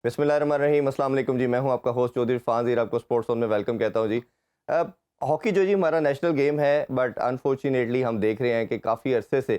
बिस्मिल्लाहिर्रहमानिर्रहीम, अस्सलाम वालेकुम जी। मैं हूं आपका होस्ट चौधरी फांजीर, आपको स्पोर्ट्स जोन में वेलकम कहता हूं जी। हॉकी जो जी हमारा नेशनल गेम है, बट अनफॉर्चुनेटली हम देख रहे हैं कि काफ़ी अरसे से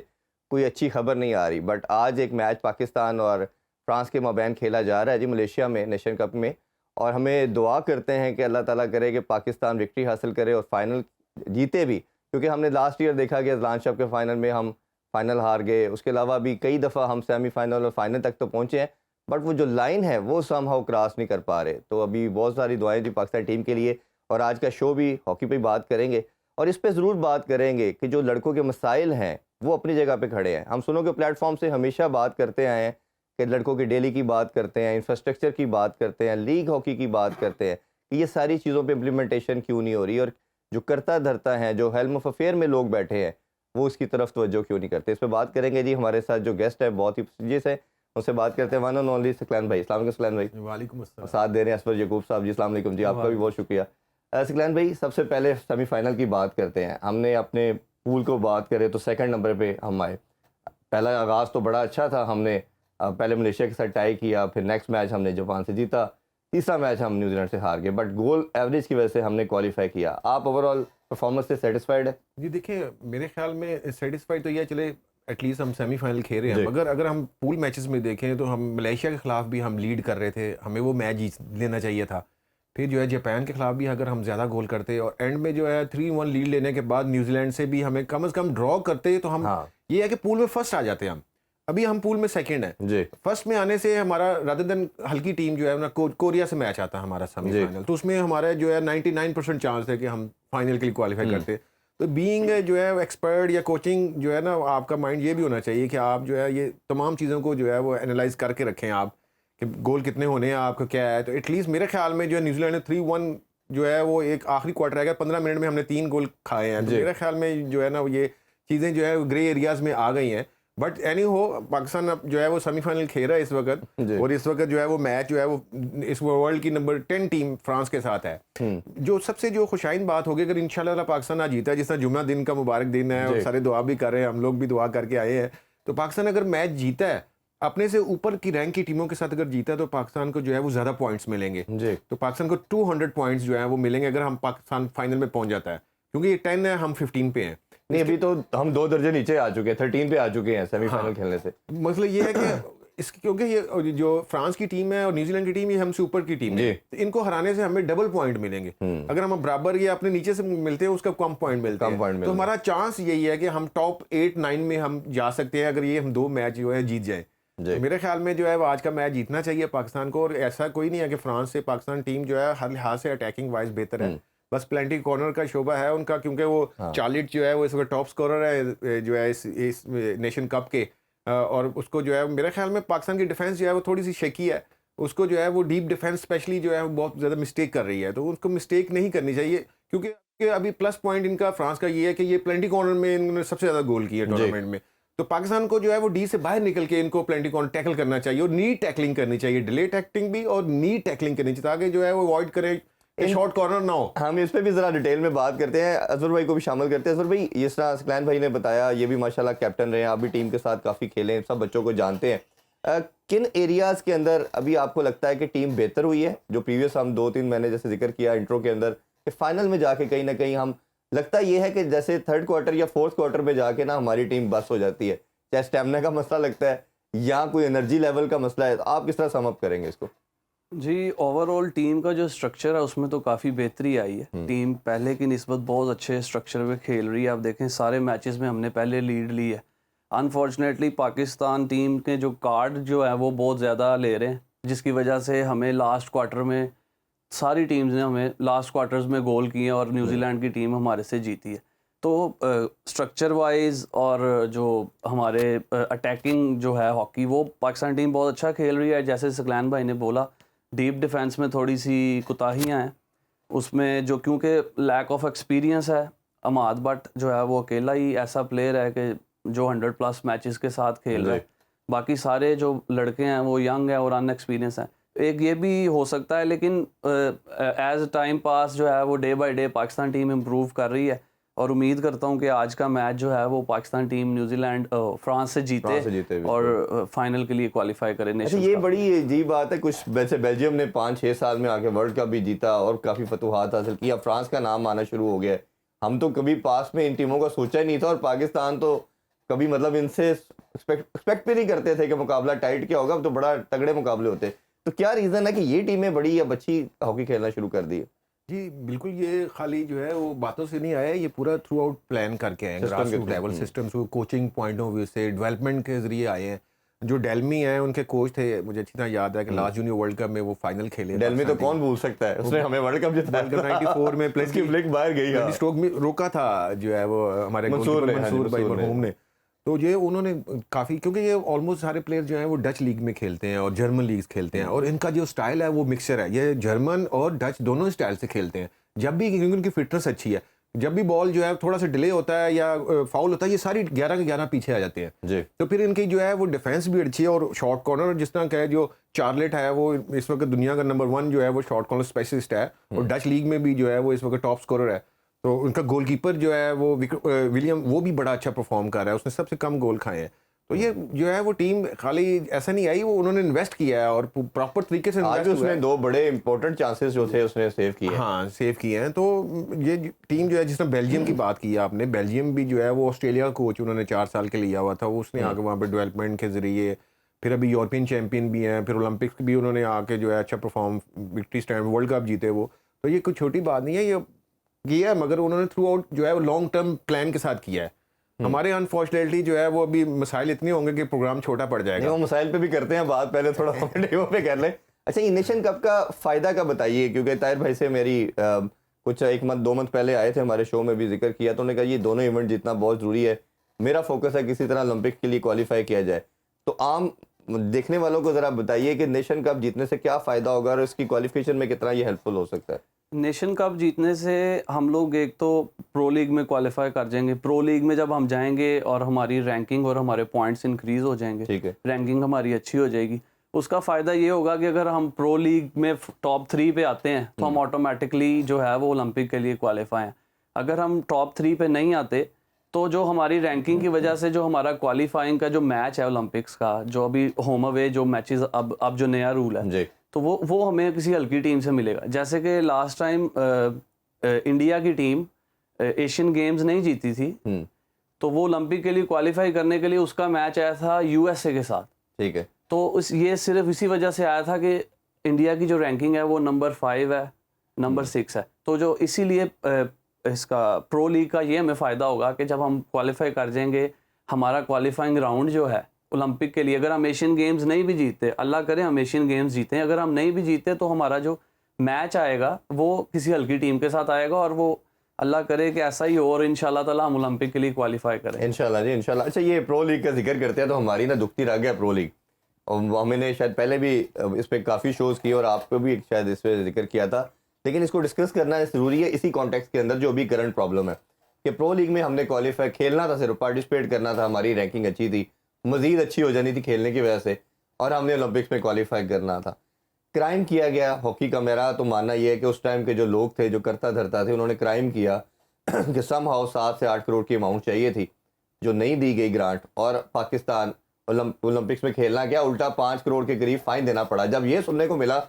कोई अच्छी खबर नहीं आ रही। बट आज एक मैच पाकिस्तान और फ्रांस के माबैन खेला जा रहा है जी, मलेशिया में नेशन कप में। और हमें दुआ करते हैं कि अल्लाह ताला करे कि पाकिस्तान विक्ट्री हासिल करे और फाइनल जीते भी, क्योंकि हमने लास्ट ईयर देखा कि अजलान कप के फाइनल में हम फाइनल हार गए। उसके अलावा भी कई दफ़ा हम सेमीफाइनल और फाइनल तक तो पहुँचे हैं, बट वो जो लाइन है वो समहाउ क्रॉस नहीं कर पा रहे। तो अभी बहुत सारी दुआएं जी पाकिस्तान टीम के लिए। और आज का शो भी हॉकी पे बात करेंगे, और इस पे ज़रूर बात करेंगे कि जो लड़कों के मसाइल हैं वो अपनी जगह पे खड़े हैं। हम सुनो के प्लेटफॉर्म से हमेशा बात करते आए हैं कि लड़कों की डेली की बात करते हैं, इंफ्रास्ट्रक्चर की बात करते हैं, लीग हॉकी की बात करते हैं कि ये सारी चीज़ों पर इम्प्लीमेंटेशन क्यों नहीं हो रही, और जो करता धरता है, जो हेल्म ऑफ अफेयर में लोग बैठे हैं, वो उसकी तरफ तवज्जो क्यों नहीं करते। इस पर बात करेंगे जी। हमारे साथ जो गेस्ट है बहुत ही प्रेस्टिजियस है, उनसे बात करते हैं। वन एंड ओनली सकलैन भाई। अस्सलाम वालेकुम सकलैन भाई। वालेकुम और अस्सलाम। साथ दे रहे हैं असफर यकूब साहब जी। अस्सलाम वालेकुम जी, आपका भी बहुत शुक्रिया। सकलैन भाई, सबसे पहले सेमीफाइनल की बात करते हैं। हमने अपने पूल को बात करें तो सेकंड नंबर पे हम आए। पहला आगाज़ तो बड़ा अच्छा था, हमने पहले मलेशिया के साथ टाई किया, फिर नेक्स्ट मैच हमने जापान से जीता, तीसरा मैच हम न्यूजीलैंड से हार गए, बट गोल एवरेज की वजह से हमने क्वालिफाई किया। आप ओवरऑल परफॉर्मेंस से सेटिस्फाइड है? जी देखिए, मेरे ख्याल में सेटिस्फाइड तो ये चले, एटलीस्ट हम सेमीफाइनल खेल रहे हैं। जी। मगर अगर हम पूल मैचेस में देखें तो हम मलेशिया के खिलाफ भी हम लीड कर रहे थे, हमें वो मैच जीत लेना चाहिए था। फिर जो है जापान के खिलाफ भी अगर हम ज़्यादा गोल करते और एंड में जो है 3-1 लीड लेने के बाद न्यूजीलैंड से भी हमें कम से कम ड्रॉ करते तो हम हाँ ये है कि पूल में फर्स्ट आ जाते हम। अभी हम पूल में सेकंड है। जी। फर्स्ट में आने से हमारा रादर देन हल्की टीम जो है ना, कोरिया से मैच आता है हमारा जी। सेमीफाइनल, तो उसमें हमारा जो है 99% चांस है कि हम फाइनल के लिए क्वालिफाई करते। तो बीइंग जो है एक्सपर्ट या कोचिंग जो है ना, आपका माइंड ये भी होना चाहिए कि आप जो है ये तमाम चीज़ों को जो है वो एनालाइज करके रखें आप, कि गोल कितने होने हैं, आपका क्या है। तो एटलीस्ट मेरे ख्याल में जो है न्यूजीलैंड ने 3-1 जो है वो एक आखिरी क्वार्टर रह गया, 15 मिनट में हमने 3 गोल खाए हैं। तो जी। मेरे ख्याल में जो है ना ये चीज़ें जो है ग्रे एरियाज में आ गई हैं। बट एनी हो, पाकिस्तान अब जो है वो सेमीफाइनल खेल रहा है इस वक्त। जी। और इस वक्त जो है वो मैच जो है वो इस वर्ल्ड की नंबर 10 टीम फ्रांस के साथ है। जो सबसे जो खुशाइन बात होगी, अगर इंशाल्लाह पाकिस्तान आज जीता है, जिस तरह जुम्मा दिन का मुबारक दिन है और जी। सारे दुआ भी कर रहे हैं, हम लोग भी दुआ करके आए हैं, तो पाकिस्तान अगर मैच जीता है अपने से ऊपर की रैंक की टीमों के साथ अगर जीता, तो पाकिस्तान को जो है वो ज़्यादा पॉइंट्स मिलेंगे। जी। तो पाकिस्तान को 200 पॉइंट्स जो है वो मिलेंगे अगर हम पाकिस्तान फाइनल में पहुंच जाता है, क्योंकि ये 10 है, हम 15 पे हैं। नहीं, अभी तो हम 2 दर्जे नीचे आ चुके हैं, 13 पे आ चुके हैं सेमीफाइनल हाँ, खेलने से। मसला ये है कि इसकी, क्योंकि ये जो फ्रांस की टीम है और न्यूजीलैंड की टीम, ये हमसे ऊपर की टीम जी। है, तो इनको हराने से हमें डबल पॉइंट मिलेंगे। अगर हम बराबर या अपने नीचे से मिलते हैं, उसका कम पॉइंट मिलते कम हैं। पॉइंट तो मिल हमारा चांस यही है कि हम टॉप 8-9 में हम जा सकते हैं, अगर ये हम 2 मैच जो है जीत जाए। जी। तो मेरे ख्याल में जो है वो आज का मैच जीतना चाहिए पाकिस्तान को। और ऐसा कोई नहीं है कि फ्रांस से पाकिस्तान टीम जो है हर लिहाज से अटैकिंग वाइज बेहतर है, बस प्लेंटी कॉर्नर का शोबा है उनका, क्योंकि वो हाँ। चार्लिट जो है वो इस वक्त टॉप स्कोरर है जो है इस नेशन कप के। और उसको जो है मेरे ख्याल में पाकिस्तान की डिफेंस जो है वो थोड़ी सी शेकी है, उसको जो है वो डीप डिफेंस स्पेशली जो है वो बहुत ज़्यादा मिस्टेक कर रही है, तो उसको मिस्टेक नहीं करनी चाहिए। क्योंकि अभी प्लस पॉइंट इनका फ्रांस का ये है कि ये प्लेंटी कॉर्नर में इन्होंने सबसे ज़्यादा गोल किए टूर्नामेंट में। तो पाकिस्तान को जो है वो डी से बाहर निकल के इनको प्लेंटी कॉर्नर टैकल करना चाहिए, और नी टैकलिंग करनी चाहिए, डिले टैकलिंग भी और नी टैकलिंग करनी चाहिए, ताकि जो है वो अवॉइड करें कि शॉर्ट कॉर्नर ना हो। हम इस पे भी ज़रा डिटेल में बात करते हैं, अजहर भाई को भी शामिल करते हैं। अजहर भाई, जिस तरह सकलैन भाई ने बताया, ये भी माशाल्लाह कैप्टन रहे हैं, आप भी टीम के साथ काफ़ी खेले हैं, सब बच्चों को जानते हैं। किन एरियाज़ के अंदर अभी आपको लगता है कि टीम बेहतर हुई है? जो प्रीवियस हम 2-3 मैंने जैसे जिक्र किया इंट्रो के अंदर, कि फाइनल में जाके कहीं ना कहीं हम, लगता ये है कि जैसे थर्ड क्वार्टर या फोर्थ क्वार्टर में जाके ना हमारी टीम बस हो जाती है, चाहे स्टेमिना का मसला लगता है या कोई एनर्जी लेवल का मसला है। तो आप किस तरह सम अप करेंगे इसको? जी, ओवरऑल टीम का जो स्ट्रक्चर है उसमें तो काफ़ी बेहतरी आई है। टीम पहले की निस्बत बहुत अच्छे स्ट्रक्चर में खेल रही है। आप देखें सारे मैचेस में हमने पहले लीड ली है। अनफॉर्चुनेटली पाकिस्तान टीम के जो कार्ड जो है वो बहुत ज़्यादा ले रहे हैं, जिसकी वजह से हमें लास्ट क्वार्टर में सारी टीम्स ने हमें लास्ट क्वार्टर्स में गोल किए और न्यूजीलैंड की टीम हमारे से जीती है। तो स्ट्रक्चर वाइज और जो हमारे अटैकिंग जो है हॉकी, वो पाकिस्तान टीम बहुत अच्छा खेल रही है। जैसे सकलैन भाई ने बोला, डीप डिफेंस में थोड़ी सी कोताहियाँ हैं उसमें, जो क्योंकि लैक ऑफ एक्सपीरियंस है। अमाद बट जो है वो अकेला ही ऐसा प्लेयर है कि जो 100+ मैचेस के साथ खेल रहा है। बाकी सारे जो लड़के हैं वो यंग है और अनएक्सपीरियंस हैं। एक ये भी हो सकता है, लेकिन एज टाइम पास जो है वो day by day Pakistan team improve कर रही है। और उम्मीद करता हूँ कि आज का मैच जो है वो पाकिस्तान टीम न्यूजीलैंड फ्रांस से फ्रांस से जीते, जीते बिल्कुल। और फाइनल के लिए क्वालिफाई करे अच्छा, नेशंस ये कप। बड़ी अजीब बात है। कुछ वैसे बेल्जियम ने 5-6 साल में आके वर्ल्ड कप भी जीता और काफ़ी फतूहात हासिल किया, फ्रांस का नाम आना शुरू हो गया है। हम तो कभी पास में इन टीमों का सोचा ही नहीं था, और पाकिस्तान तो कभी मतलब इनसे एक्सपेक्ट भी नहीं करते थे कि मुकाबला टाइट क्या होगा, तो बड़ा तगड़े मुकाबले होते। तो क्या रीज़न है कि ये टीमें बड़ी अब अच्छी हॉकी खेलना शुरू कर दी है? जी बिल्कुल, ये खाली जो है वो बातों से नहीं आया, ये पूरा थ्रू आउट प्लान करके आए हैं, System के grass root through, level systems, coaching point of view से, डेवलपमेंट के जरिए आए हैं। जो डेलमी है उनके कोच थे, मुझे अच्छी तरह याद है कि लास्ट जूनियर वर्ल्ड कप में वो फाइनल खेले। डेलमी तो कौन भूल सकता है, उसने हमें वर्ल्ड कप जिताया वर्ल्ड कप 94 में उसकी फ्लिक बाहर गई। हाँ। स्ट्रोक में रोका था जो है वो हमारे मंसूर ने, हाँ जी, मंसूर भाई मंसूर ने। मरहूम ने। तो ये उन्होंने काफ़ी, क्योंकि ये ऑलमोस्ट सारे प्लेयर जो हैं वो डच लीग में खेलते हैं और जर्मन लीग्स खेलते हैं, और इनका जो स्टाइल है वो मिक्सचर है, ये जर्मन और डच दोनों स्टाइल से खेलते हैं। जब भी, क्योंकि उनकी फिटनेस अच्छी है, जब भी बॉल जो है थोड़ा सा डिले होता है या फाउल होता है, ये सारी 11 के 11 पीछे आ जाते हैं जी। तो फिर इनकी जो है वो डिफेंस भी अच्छी है, और शॉर्ट कॉर्नर जिस तरह का है, जो चार्लेट है वो इस वक्त दुनिया का नंबर 1 जो है वो शॉर्ट कॉर्नर स्पेशलिस्ट है, और डच लीग में भी जो है वो इस वक्त टॉप स्कोरर है। तो उनका गोलकीपर जो है वो विलियम, वो भी बड़ा अच्छा परफॉर्म कर रहा है, उसने सबसे कम गोल खाए हैं। तो ये जो है वो टीम खाली ऐसा नहीं आई, वो उन्होंने इन्वेस्ट किया है और प्रॉपर तरीके से आज इन्वेस्ट हुआ उसने है। 2 बड़े इंपॉर्टेंट चांसेस जो थे उसने सेव किए। हाँ, सेव किए हैं। तो ये टीम जो है, जिसने बेल्जियम की बात की आपने, बेल्जियम भी जो है वो ऑस्ट्रेलिया का कोच उन्होंने 4 साल के लिया हुआ था, वो उसने आके वहाँ पे डेवलपमेंट के जरिए, फिर अभी यूरोपियन चैंपियन भी हैं, फिर ओलंपिक्स भी उन्होंने आके जो है अच्छा perform, victory stand, world cup जीते वो। तो ये कोई छोटी बात नहीं है, ये किया है, मगर उन्होंने थ्रू आउट जो है वो लॉन्ग टर्म प्लान के साथ किया है। हमारे अनफॉर्चुनेटली जो है वो अभी मसाइल इतने होंगे कि प्रोग्राम छोटा पड़ नहीं, जाएगा। वो मसाइल पे भी करते हैं बात, पहले थोड़ा डेमो पे कर लें। अच्छा, ये नेशन कप का फायदा का बताइए, क्योंकि ताहिर भाई से मेरी कुछ 1 मंथ 2 मंथ पहले आए थे, हमारे शो में भी जिक्र किया, तो उन्होंने कहा ये दोनों इवेंट जीतना बहुत ज़रूरी है। मेरा फोकस है किसी तरह ओलंपिक के लिए क्वालिफाई किया जाए। तो आम देखने वालों को ज़रा बताइए कि नेशन कप जीतने से क्या फ़ायदा होगा और इसकी क्वालिफिकेशन में कितना ये हेल्पफुल हो सकता है। नेशन कप जीतने से हम लोग एक तो प्रो लीग में क्वालिफाई कर जाएंगे। प्रो लीग में जब हम जाएंगे और हमारी रैंकिंग और हमारे पॉइंट्स इंक्रीज हो जाएंगे, ठीक है। रैंकिंग हमारी अच्छी हो जाएगी। उसका फ़ायदा ये होगा कि अगर हम प्रो लीग में टॉप 3 पे आते हैं तो हम ऑटोमेटिकली जो है वो ओलंपिक के लिए क्वालिफाई हैं। अगर हम टॉप 3 पे नहीं आते तो जो हमारी रैंकिंग की वजह से जो हमारा क्वालिफाइंग का जो मैच है ओलंपिक्स का, जो अभी होम अवे जो मैचेस अब जो नया रूल है, जी। तो वो हमें किसी हल्की टीम से मिलेगा। जैसे कि लास्ट टाइम इंडिया की टीम एशियन गेम्स नहीं जीती थी, तो वो ओलंपिक के लिए क्वालिफाई करने के लिए उसका मैच आया था यूएसए के साथ। ठीक है। तो ये सिर्फ इसी वजह से आया था कि इंडिया की जो रैंकिंग है वो नंबर 5 है, नंबर 6 है। तो जो इसीलिए इसका प्रो लीग का ये हमें फ़ायदा होगा कि जब हम क्वालिफाई कर जाएंगे, हमारा क्वालिफाइंग राउंड जो है ओलंपिक के लिए, अगर हम एशियन गेम्स नहीं भी जीतते, अल्लाह करे हम एशियन गेम्स जीते हैं, अगर हम नहीं भी जीते तो हमारा जो मैच आएगा वो किसी हल्की टीम के साथ आएगा, और वो अल्लाह करे कि ऐसा ही हो और इंशाल्लाह ताला हम ओलंपिक के लिए क्वालिफाई करें। इंशाल्लाह जी, इंशाल्लाह। अच्छा, ये प्रो लीग का जिक्र करते हैं तो हमारी ना दुखती रह गया प्रो लीग, और हमने शायद पहले भी इस पर काफ़ी शोज़ किए और आपको भी शायद इस पर जिक्र किया था, लेकिन इसको डिस्कस करना ज़रूरी है इसी कॉन्टेक्स्ट के अंदर जो अभी करंट प्रॉब्लम है कि प्रो लीग में हमने क्वालिफाई खेलना था, सिर्फ पार्टिसिपेट करना था, हमारी रैंकिंग अच्छी थी, मज़ीद अच्छी हो जानी थी खेलने की वजह से, और हमने ओलंपिक्स में क्वालिफाई करना था। क्राइम किया गया हॉकी का। मेरा तो मानना ये है कि उस टाइम के जो लोग थे, जो करता धरता थे, उन्होंने क्राइम किया कि समहाउ 7 से 8 करोड़ की अमाउंट चाहिए थी जो नहीं दी गई ग्रांट, और पाकिस्तान ओलंपिक्स में खेलना गया, उल्टा 5 करोड़ के करीब फाइन देना पड़ा। जब ये सुनने को मिला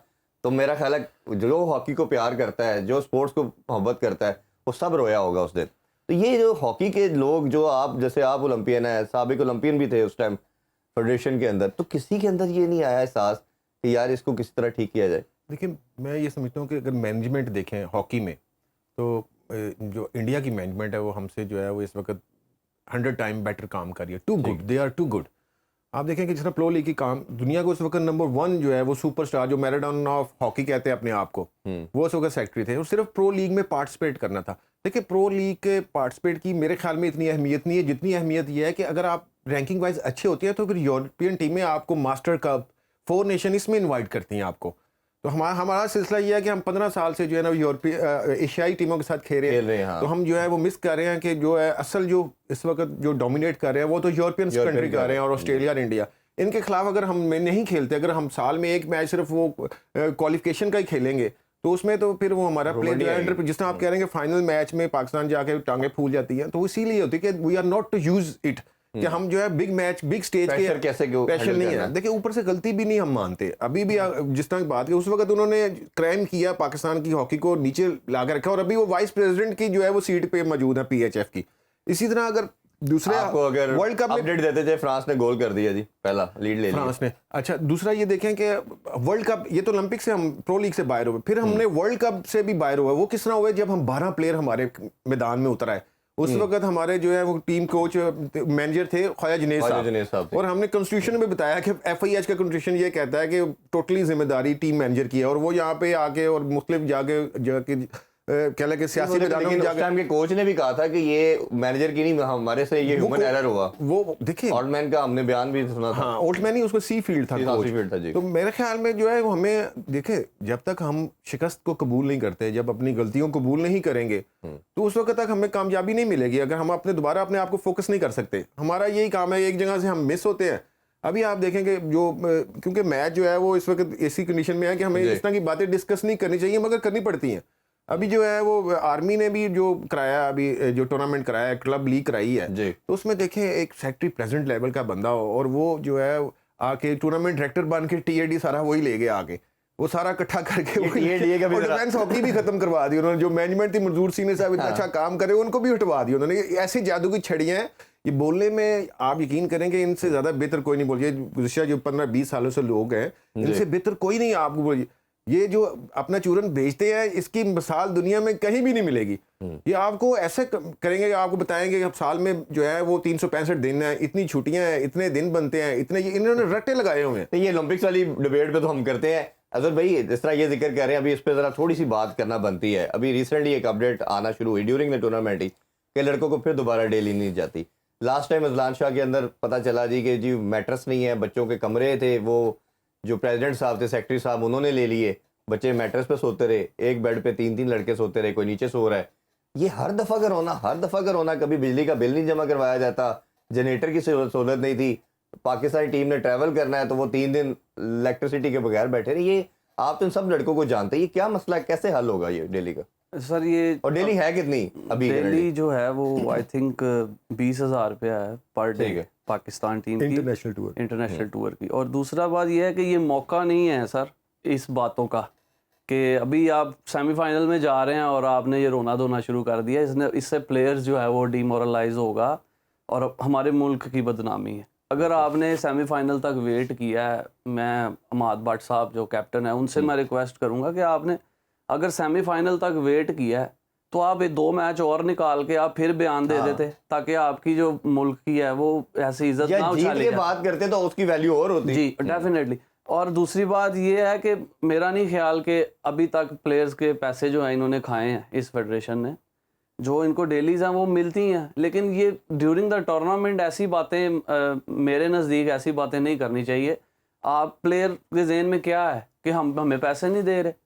तो मेरा ख्याल है जो हॉकी को प्यार करता है, जो स्पोर्ट्स को मोहब्बत करता है, वो सब रोया होगा उस दिन। तो ये जो हॉकी के लोग, जो आप जैसे आप ओलंपियन हैं, साबिक ओलंपियन भी थे उस टाइम फेडरेशन के अंदर, तो किसी के अंदर ये नहीं आया एहसास कि यार इसको किस तरह ठीक किया जाए? देखिए, मैं ये समझता हूँ कि अगर मैनेजमेंट देखें हॉकी में, तो जो इंडिया की मैनेजमेंट है वो हमसे जो है वो इस वक्त 100 टाइम बेटर काम कर रही है। Too good, they are too good. आप देखें कि जिस तरह प्रो लीग की काम दुनिया को इस वक्त नंबर 1 जो है वो सुपरस्टार, जो मैराडोन ऑफ हॉकी कहते हैं अपने आप को, वो उस वक्त सेक्रेटरी थे, और सिर्फ प्रो लीग में पार्टिसिपेट करना था। देखिए, प्रो लीग के पार्टिसिपेट की मेरे ख्याल में इतनी अहमियत नहीं है जितनी अहमियत यह है कि अगर आप रैंकिंग वाइज अच्छे होते हैं तो फिर यूरोपियन टीमें आपको मास्टर कप, 4 नेशन इसमें इन्वाइट करती हैं आपको। तो हमारा सिलसिला ये है कि हम 15 साल से जो है ना यूरोपीय एशियाई टीमों के साथ खेल रहे हैं। हाँ। तो हम जो है वो मिस कर रहे हैं कि जो है असल जो इस वक्त जो डोमिनेट कर रहे हैं वो तो यूरोपियन कंट्री कर रहे हैं, और ऑस्ट्रेलिया और इंडिया। इनके खिलाफ अगर हम नहीं खेलते, अगर हम साल में एक मैच सिर्फ वो क्वालिफिकेशन का ही खेलेंगे, तो उसमें तो फिर वो हमारा प्ले रोमानी आएगी। जिस तरह आप कह रहे हैं कि फाइनल मैच में पाकिस्तान जाके टांगे फूल जाती हैं, तो इसीलिए होती है कि we are not to use it, कि हम जो है बिग मैच बिग स्टेज के Pressure कैसे क्यों प्रेशर handle नहीं करना है। है। देखिए ऊपर से गलती भी नहीं हम मानते, अभी भी जिस तरह की बात की उस वक्त उन्होंने क्राइम किया, पाकिस्तान की हॉकी को नीचे ला के रखा, और अभी वो वाइस प्रेसिडेंट की जो है वो सीट पे मौजूद है PHF की। इसी तरह अगर दूसरे आपको अगर वर्ल्ड कप में अपडेट देते थे, फ्रांस ने गोल कर दिया जी, पहला लीड ले लिया। फ्रांस ने, अच्छा दूसरा ये देखें कि वर्ल्ड कप, ये तो ओलंपिक से हम प्रो लीग से बाहर हुए, फिर हमने वर्ल्ड कप से भी बाहर हुए। वो किस तरह हुए? जब हम 12 प्लेयर हमारे मैदान में उतर आए। उस वक्त हमारे जो है वो टीम कोच मैनेजर थे ख्वाजा जुनैद साहब, और हमने कॉन्स्टिट्यूशन में बताया कि FIH का कॉन्स्टिट्यूशन ये कहता है कि टोटली जिम्मेदारी टीम मैनेजर की है, और वो यहाँ पे आके और मुख्तलिफ जाके कह लगे सियासी मैदानों में जाके टाइम के कोच ने भी कहा था कि ये मैनेजर की नहीं, हमारे से ये ह्यूमन एरर हुआ। वो देखिए ऑल्टमैन का हमने बयान भी सुना था। हाँ, ओल्टमैन ही उसको सी फील्ड था, कोच। फील्ड था जी। तो मेरे ख्याल में जो है वो हमें देखे, जब तक हम शिकस्त को कबूल नहीं करते, जब अपनी गलतियों को कबूल नहीं करेंगे, तो उस वक्त तक हमें कामयाबी नहीं मिलेगी। अगर हम दोबारा अपने आप को फोकस नहीं कर सकते, हमारा यही काम है, एक जगह से हम मिस होते हैं। अभी आप देखेंगे जो क्योंकि मैच जो है वो इस वक्त ऐसी कंडीशन में है कि हमें इस तरह की बातें डिस्कस नहीं करनी चाहिए, मगर करनी पड़ती हैं। अभी जो है वो आर्मी ने भी जो कराया, अभी जो टूर्नामेंट कराया, क्लब लीग कराई है, तो उसमें देखें एक सेक्रेटरी प्रेसिडेंट लेवल का बंदा हो, और वो जो है आके टूर्नामेंट डायरेक्टर बन के TAD सारा वही ले गया आगे, वो सारा इकट्ठा करके डिफेंस हॉकी भी खत्म करवा दी उन्होंने। जो मैनेजमेंट थी, मंजूर सिंह साहब इतना अच्छा काम करे, उनको भी हटवा दिया उन्होंने। ऐसी जादू की छड़ियां हैं, ये बोलने में आप यकीन करेंगे इनसे ज्यादा बेहतर कोई नहीं बोलिए। गुज़िश्ता जो 15-20 सालों से लोग हैं, इनसे बेहतर कोई नहीं आपको बोलिए। ये जो अपना चूरन बेचते हैं, इसकी मिसाल दुनिया में कहीं भी नहीं मिलेगी। ये आपको ऐसे करेंगे, आपको बताएंगे कि साल में जो है वो 365 दिन है, इतनी छुट्टियां हैं, इतने दिन बनते हैं, इतने इन्होंने रट्टे लगाए हुए हैं। ये ओलंपिक्स वाली डिबेट पे तो हम करते हैं अजहर भाई, जिस तरह ये जिक्र कर रहे हैं, अभी इस पे जरा थोड़ी सी बात करना बनती है। अभी रिसेंटली एक अपडेट आना शुरू हुई ड्यूरिंग द टूर्नामेंट ही कि लड़कों को फिर दोबारा डेली नहीं जाती। लास्ट टाइम अजलान शाह के अंदर पता चला जी कि जी मैट्रेस नहीं है, बच्चों के कमरे थे, वो जो प्रेसिडेंट साहब थे, सेक्रेटरी साहब, उन्होंने ले लिए, बच्चे मैट्रेस पे सोते रहे, एक बेड पे 3-3 लड़के सोते रहे, कोई नीचे सो रहा है। ये हर दफा का रोना, कभी बिजली का बिल नहीं जमा करवाया जाता, जनरेटर की सहूलत नहीं थी, पाकिस्तानी टीम ने ट्रैवल करना है तो वो 3 दिन इलेक्ट्रिसिटी के बगैर बैठे रहे। ये आप इन सब लड़कों को जानते हैं, ये क्या मसला है, कैसे हल होगा ये डेली का? सर ये और डेली है कितनी अभी? डेली जो है वो आई थिंक 20,000 रुपया है पर डे पाकिस्तान टीम की इंटरनेशनल टूर की। और दूसरा बात ये है कि ये मौका नहीं है सर इस बातों का कि अभी आप सेमीफाइनल में जा रहे हैं और आपने ये रोना धोना शुरू कर दिया। इससे प्लेयर्स जो है वो डिमोरलाइज होगा और हमारे मुल्क की बदनामी है। अगर आपने सेमीफाइनल तक वेट किया है, मैं अमाद भट्ट साहब जो कैप्टन है उनसे मैं रिक्वेस्ट करूंगा कि आपने अगर सेमीफाइनल तक वेट किया है तो आप ये 2 मैच और निकाल के आप फिर बयान दे देते, ताकि आपकी जो मुल्क की है वो ऐसी इज्जत ना उछाली जाए। बात करते तो उसकी वैल्यू और होती। जी डेफिनेटली। और दूसरी बात ये है कि मेरा नहीं ख्याल कि अभी तक प्लेयर्स के पैसे जो हैं इन्होंने खाए हैं इस फेडरेशन ने, जो इनको डेलीज हैं वो मिलती हैं, लेकिन ये ड्यूरिंग द टूर्नामेंट ऐसी बातें मेरे नज़दीक ऐसी बातें नहीं करनी चाहिए। आप प्लेयर के ज़हन में क्या है कि हमें पैसे नहीं दे रहे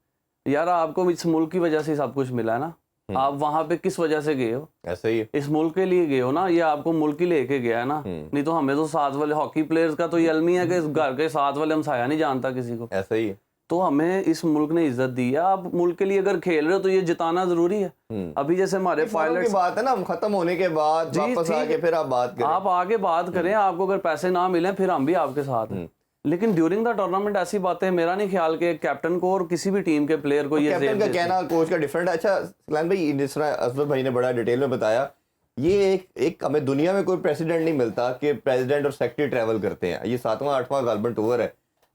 यार, आपको इस मुल्क की वजह से सब कुछ मिला है ना, आप वहां पे किस वजह से गए हो? ऐसे ही इस मुल्क के लिए गए हो ना, ये आपको मुल्क ही लेके गया है ना। नहीं तो हमें तो साथ वाले हॉकी प्लेयर्स का तो ये अलमी है कि घर के साथ वाले हम साया नहीं जानता किसी को। ऐसे ही तो हमें इस मुल्क ने इज्जत दी है। आप मुल्क के लिए अगर खेल रहे हो तो ये जिताना जरूरी है। अभी जैसे हमारे पायलट की बात है ना, खत्म होने के बाद वापस आके फिर आप बात करें, आप आगे बात करें, आपको अगर पैसे ना मिले फिर हम भी आपके साथ हैं। लेकिन ड्यूरिंग द टूर्नामेंट ऐसी बातें मेरा नहीं ख्याल कि कैप्टन को और किसी भी टीम के प्लेयर को ये कैप्टन का कहना कोच का डिफरेंट। अच्छा सलाम भाई, जिस तरह असद भाई ने बड़ा डिटेल में बताया, ये एक हमें दुनिया में कोई प्रेसिडेंट नहीं मिलता कि प्रेसिडेंट और सेक्रेटरी ट्रैवल करते हैं। ये 7वां-8वां गालबन टूर है,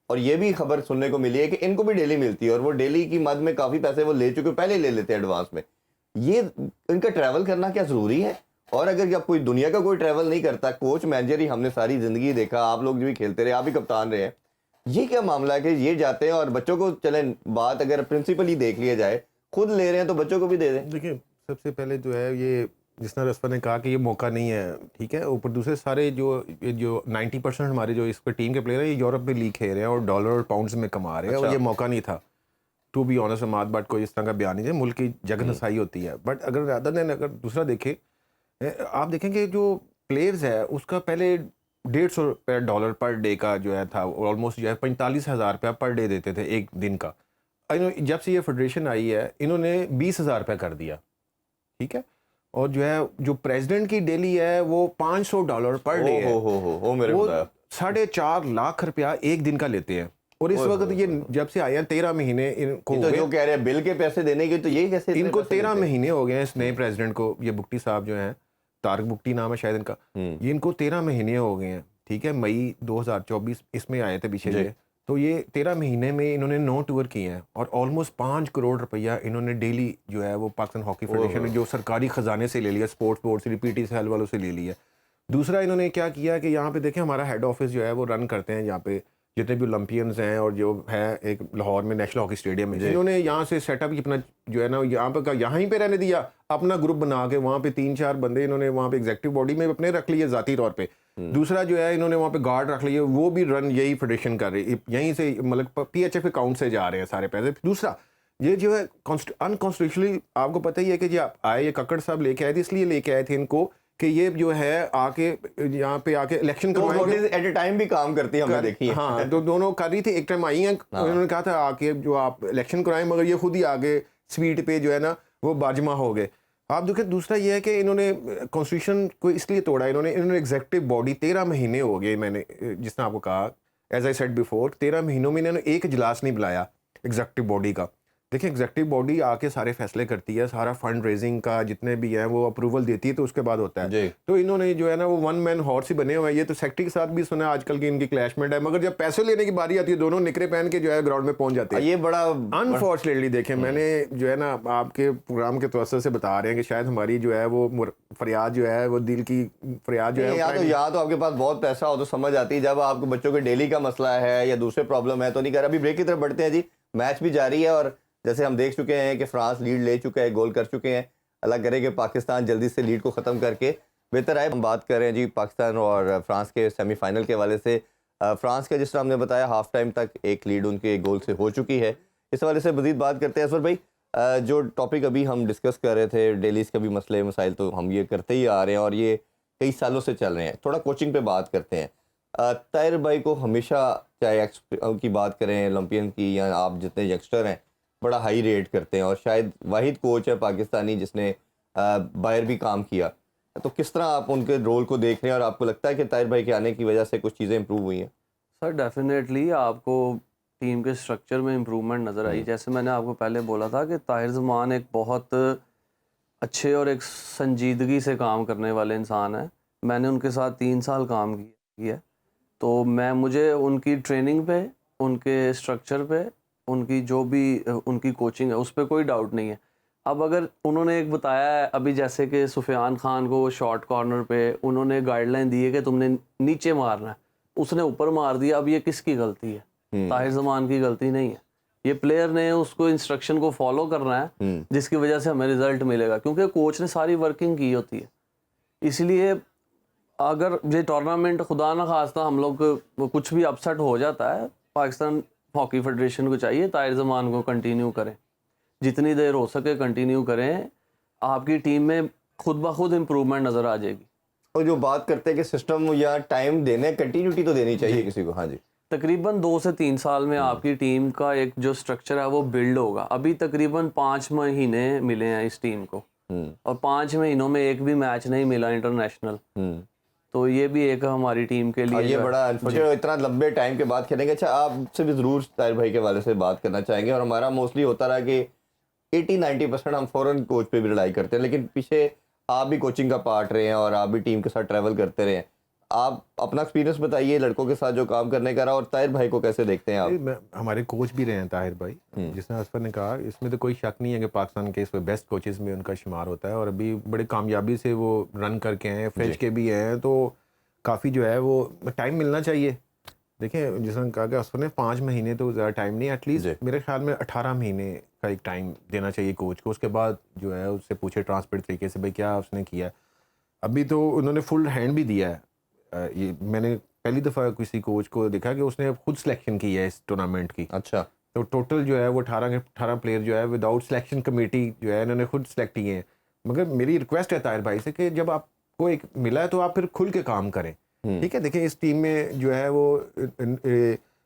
और ये भी खबर सुनने को मिली है कि इनको भी डेली मिलती है, और वो डेली की मद में काफी पैसे वो ले चुके, पहले ले लेते हैं एडवांस में। ये इनका ट्रैवल करना क्या जरूरी है? और अगर आप कोई दुनिया का कोई ट्रैवल नहीं करता, कोच मैनेजर ही हमने सारी जिंदगी देखा, आप लोग भी खेलते रहे, आप भी कप्तान रहे हैं, ये क्या मामला है कि ये जाते हैं और बच्चों को, चले बात अगर प्रिंसिपल ही देख लिया जाए, खुद ले रहे हैं तो बच्चों को भी दे दें। देखिए सबसे पहले जो है ये जिस तरह रस्फा ने कहा कि ये मौका नहीं है, ठीक है, ऊपर दूसरे सारे जो 90% हमारे जो इस पर टीम के प्लेयर हैं ये यूरोप में लीग खेल रहे हैं और डॉलर और पाउंड्स में कमा रहे हैं। और ये मौका नहीं था, टू बी ऑनेस्ट। अमाद भट्ट को इस तरह का बयान नहीं है, मुल्क की जगह नसाई होती है। बट अगर रादर देन अगर दूसरा देखें, आप देखेंगे जो प्लेयर्स है उसका पहले $150 पर डे का जो है था, ऑलमोस्ट जो है 45,000 रुपया पर डे देते थे एक दिन का। जब से ये फेडरेशन आई है इन्होंने 20,000 रुपये कर दिया, ठीक है, और जो है जो प्रेसिडेंट की डेली है वो $500 पर डे है, हो मेरे को बताया। 4.5 लाख रुपया एक दिन का लेते हैं। और इस वक्त ये जब से आए हैं 13 महीने इनको तो जो कह रहे हैं बिल के पैसे देने के, तो यही कैसे इनको 13 महीने हो गए हैं इस नए प्रेसिडेंट को। ये बुक्टी साहब जो हैं, तारक बुक्टी नाम है शायद इनका, ये इनको 13 महीने हो गए हैं, ठीक है, मई 2024 इसमें आए थे पीछे से। तो ये 13 महीने में इन्होंने 9 टूर किए हैं और ऑलमोस्ट 5 करोड़ रुपया इन्होंने डेली जो है वो पाकिस्तान हॉकी फेडरेशन जो सरकारी खजाने से ले लिया, स्पोर्ट्स बोर्ड से, PTCL वालों से ले लिया। दूसरा इन्होंने क्या किया कि यहाँ पे देखें हमारा हेड ऑफिस जो है वो रन करते हैं यहाँ पे जितने भी ओलंपियंस हैं और जो है एक लाहौर में नेशनल हॉकी स्टेडियम में, इन्होंने यहाँ से सेटअप अपना जो है ना यहाँ पे का यहाँ ही पे रहने दिया, अपना ग्रुप बना के वहाँ पे 3-4 बंदे इन्होंने वहाँ पे एग्जीक्यूटिव बॉडी में अपने रख लिए ज़ाती तौर पे। दूसरा जो है इन्होंने वहाँ पे गार्ड रख लिए, वो भी रन यही फेडरेशन कर रही, यहीं से मतलब PHF अकाउंट से जा रहे हैं सारे पैसे। दूसरा ये जो है अनकॉन्स्टिट्यूशनली, आपको पता ही है कि जी आप आए, ये कक्कड़ साहब लेके आए थे, इसलिए लेके आए थे इनको कि ये जो है आके यहाँ पे आके इलेक्शन करवाएंगे। एट ए टाइम भी काम करती है, हमने देखी है। हाँ, तो दोनों कर रही थी, एक टाइम आई हैं, उन्होंने कहा था आके जो आप इलेक्शन कराएं, मगर ये खुद ही आगे स्पीड पे जो है ना वो बाजमा हो गए। आप देखिए दूसरा ये है कि इन्होंने कॉन्स्टिट्यूशन को इसलिए तोड़ा, इन्होंने एग्जीक्यूटिव बॉडी 13 महीने हो गए, मैंने जिसने आपको कहा, एज आई सेड बिफोर, 13 महीनों में इन्होंने एक इजलास नहीं बुलाया एग्जीक्यूटिव बॉडी का। देखिए एग्जीक्यूटिव बॉडी आके सारे फैसले करती है, सारा फंड रेजिंग का जितने भी है वो अप्रूवल देती है, तो उसके बाद होता है। तो इन्होंने जो है ना वो वन मैन हॉर्स ही बने हुए हैं। ये तो सेक्रेटरी के साथ भी सुना आजकल की इनकी क्लैशमेंट है, मगर जब पैसे लेने की बारी आती है दोनों निकरे पहन के जो है ग्राउंड में पहुंच जाते हैं। ये बड़ा अनफॉर्चुनेटली देखें, मैंने जो है ना आपके प्रोग्राम के तवज्जो से बता रहे हैं कि शायद हमारी जो है वो फरियाद जो है वो दिल की फरियाद जो है यहाँ तो आपके पास बहुत पैसा हो तो समझ आती है, जब आपके बच्चों के डेली का मसला है या दूसरे प्रॉब्लम है तो नहीं कर। अभी ब्रेक की तरफ बढ़ते हैं जी, मैच भी जारी है और जैसे हम देख चुके हैं कि फ्रांस लीड ले चुका है, गोल कर चुके हैं। अल्लाह करे कि पाकिस्तान जल्दी से लीड को ख़त्म करके बेहतर आए। हम बात कर रहे हैं जी पाकिस्तान और फ्रांस के सेमीफाइनल के हवाले से। फ्रांस का जिस तरह हमने बताया हाफ टाइम तक एक लीड उनके गोल से हो चुकी है। इस हवाले से मज़ीद बात करते हैं। असफर भाई, जो टॉपिक अभी हम डिस्कस कर रहे थे, डेलीज के भी मसले मसाइल तो हम ये करते ही आ रहे हैं और ये कई सालों से चल रहे हैं। थोड़ा कोचिंग पे बात करते हैं। ताहिर भाई को हमेशा, चाहे की बात करें ओलंपियन की या आप जितने यंगस्टर हैं, बड़ा हाई रेट करते हैं और शायद वाहिद कोच है पाकिस्तानी जिसने बाहर भी काम किया। तो किस तरह आप उनके रोल को देख रहे हैं और आपको लगता है कि ताहिर भाई के आने की वजह से कुछ चीज़ें इंप्रूव हुई हैं? सर डेफिनेटली आपको टीम के स्ट्रक्चर में इम्प्रूवमेंट नज़र आई। जैसे मैंने आपको पहले बोला था कि ताहिर ज़मान एक बहुत अच्छे और एक संजीदगी से काम करने वाले इंसान है। मैंने उनके साथ 3 साल काम किया, तो मुझे उनकी ट्रेनिंग पे, उनके स्ट्रक्चर पे, उनकी जो भी उनकी कोचिंग है उस पर कोई डाउट नहीं है। अब अगर उन्होंने एक बताया है अभी, जैसे कि सुफियान खान को शॉर्ट कॉर्नर पे उन्होंने गाइडलाइन दी है कि तुमने नीचे मारना है, उसने ऊपर मार दिया। अब ये किसकी गलती है? ताहिर ज़मान की गलती नहीं है। ये प्लेयर ने उसको इंस्ट्रक्शन को फॉलो करना है, जिसकी वजह से हमें रिजल्ट मिलेगा, क्योंकि कोच ने सारी वर्किंग की होती है। इसलिए अगर ये टूर्नामेंट खुदा न खास्ता हम लोग कुछ भी अपसेट हो जाता है, पाकिस्तान हॉकी फेडरेशन को चाहिए ताहिर ज़मान को कंटिन्यू करें, जितनी देर हो सके कंटिन्यू करें। आपकी टीम में खुद ब खुद इम्प्रूवमेंट नज़र आ जाएगी। और जो बात करते हैं कि सिस्टम या टाइम देने, कंटिन्यूटी तो देनी चाहिए किसी को। हाँ जी, तकरीबन 2 से 3 साल में आपकी टीम का एक जो स्ट्रक्चर है वो बिल्ड होगा। अभी तकरीबन 5 महीने मिले हैं इस टीम को और 5 महीनों में एक भी मैच नहीं मिला इंटरनेशनल। तो ये भी एक हमारी टीम के लिए ये बड़ा अनफॉर्चुनेट, इतना लंबे टाइम के बाद खेलेंगे। अच्छा, आपसे भी ज़रूर ताहिर भाई के वाले से बात करना चाहेंगे। और हमारा मोस्टली होता रहा कि 80-90% हम फॉरेन कोच पे भी लड़ाई करते हैं, लेकिन पीछे आप भी कोचिंग का पार्ट रहे हैं और आप भी टीम के साथ ट्रैवल करते रहे हैं। आप अपना एक्सपीरियंस बताइए लड़कों के साथ जो काम करने का रहा, और ताहिर भाई को कैसे देखते हैं आप? हमारे कोच भी रहे हैं ताहिर भाई, जिसने असफर ने कहा, इसमें तो कोई शक नहीं है कि पाकिस्तान के इसमें बेस्ट कोचेस में उनका शुमार होता है और अभी बड़े कामयाबी से वो रन करके हैं, फ्रेंच के भी हैं। तो काफ़ी जो है वो टाइम मिलना चाहिए। देखें, जिसने कहा कि असफर ने 5 महीने तो ज़्यादा टाइम नहीं, एटलीस्ट मेरे ख्याल में 18 महीने का एक टाइम देना चाहिए कोच को। उसके बाद जो है उससे पूछे ट्रांसपेरेंट तरीके से भाई क्या उसने किया। अभी तो उन्होंने फुल हैंड भी दिया है। ये मैंने पहली दफ़ा किसी कोच को देखा कि उसने खुद सिलेक्शन की है इस टूर्नामेंट की। अच्छा, तो टोटल जो है वो 18 प्लेयर जो है विदाउट सिलेक्शन कमेटी जो है इन्होंने खुद सेलेक्ट किए हैं। मगर मेरी रिक्वेस्ट है ताहिर भाई से कि जब आपको एक मिला है तो आप फिर खुल के काम करें। ठीक है, देखिए इस टीम में जो है वो